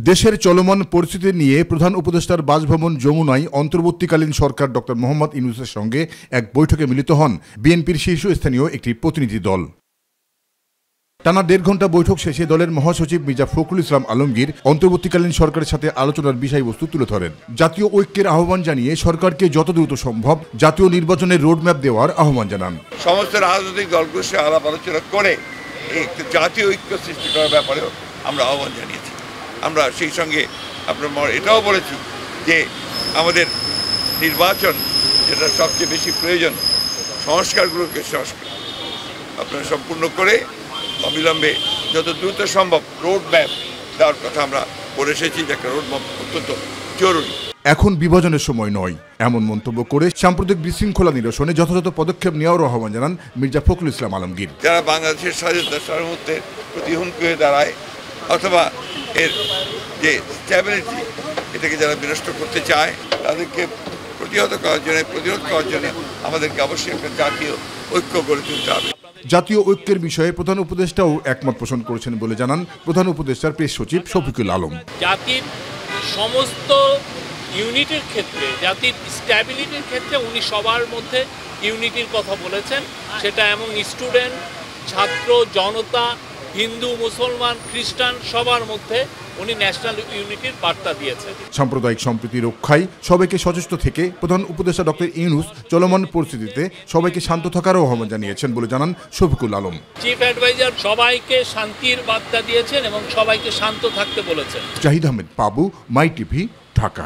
দেশের চলমান পরিস্থিতি নিয়ে প্রধান উপদেষ্টার বাসভবন যমুনায় অন্তর্বর্তীকালীন সরকার ডক্টর মোহাম্মদ ইউনূসের সঙ্গে এক বৈঠকে মিলিত হন বিএনপির শীর্ষস্থানীয় একটি প্রতিনিধি দল। টানা 1.5 ঘণ্টা বৈঠক শেষে দলের মহাসচিব মির্জা ফখরুল ইসলাম আলমগীর অন্তর্বর্তীকালীন সরকারের সাথে আলোচনার বিষয়বস্তু তুলে ধরেন। জাতীয় ঐক্যের আহ্বান জানিয়ে সরকারকে যত দ্রুত সম্ভব জাতীয় নির্বাচনের রোডম্যাপ দেওয়ার আহ্বান জানান। সমস্ত রাজনৈতিক দলগুলোর সাথে আলাপ আলোচনা করে জাতীয় ঐক্য সৃষ্টি করার ব্যাপারেও আমরা আহ্বান জানিয়েছি। আমরা সেই সঙ্গে আপনার এটাও বলেছি যে আমাদের নির্বাচন যেটা সবচেয়ে বেশি প্রয়োজন, সংস্কারগুলোকে আপনারা সম্পূর্ণ করে অবিলম্বে যত দ্রুত সম্ভব রোড ম্যাপ দেওয়ার কথা আমরা বলে এসেছি। একটা রোড ম্যাপ অত্যন্ত জরুরি। এখন বিভাজনের সময় নয় এমন মন্তব্য করে সাম্প্রতিক বিশৃঙ্খলা নিরসনে যথাযথ পদক্ষেপ নেওয়ার আহ্বান জানান মির্জা ফখরুল ইসলাম আলমগীর। যারা বাংলাদেশের স্বাধীনতা সার্বভৌমত্বের প্রতি হুমকি হয়ে দাঁড়ায় অথবা এর যে স্ট্যাবিলিটি এটাকে যারা বিনষ্ট করতে চায় তাদেরকে প্রতিহত করার জন্য আমাদেরকে অবশ্যই একটা জাতীয় ঐক্য গড়ে তুলতে হবে। জাতীয় ঐক্যের বিষয়ে প্রধান উপদেষ্টাও একমত পোষণ করেছেন বলে জানান প্রধান উপদেষ্টার প্রেস সচিব শফিকুল আলম। জাতির সমস্ত ইউনিটির ক্ষেত্রে, জাতির স্ট্যাবিলিটির ক্ষেত্রে উনি সবার মধ্যে ইউনিটির কথা বলেছেন। সেটা এমন স্টুডেন্ট, ছাত্র, জনতা, হিন্দু, মুসলমান, খ্রিস্টান সবার মধ্যে উনি ন্যাশনাল ইউনিটির বার্তা দিয়েছেন। সাম্প্রদায়িক সম্প্রীতি রক্ষায় সবাইকে সচেষ্ট থেকে প্রধান উপদেষ্টা ডক্টর ইউনূস চলমান পরিস্থিতিতে সবাইকে শান্ত থাকারও আহ্বান জানিয়েছেন বলে জানান শফিকুল আলম। চিফ অ্যাডভাইজার সবাইকে শান্তির বার্তা দিয়েছেন এবং সবাইকে শান্ত থাকতে বলেছেন। জাহিদ আহমেদ পাবু, মাই টিভি, ঢাকা।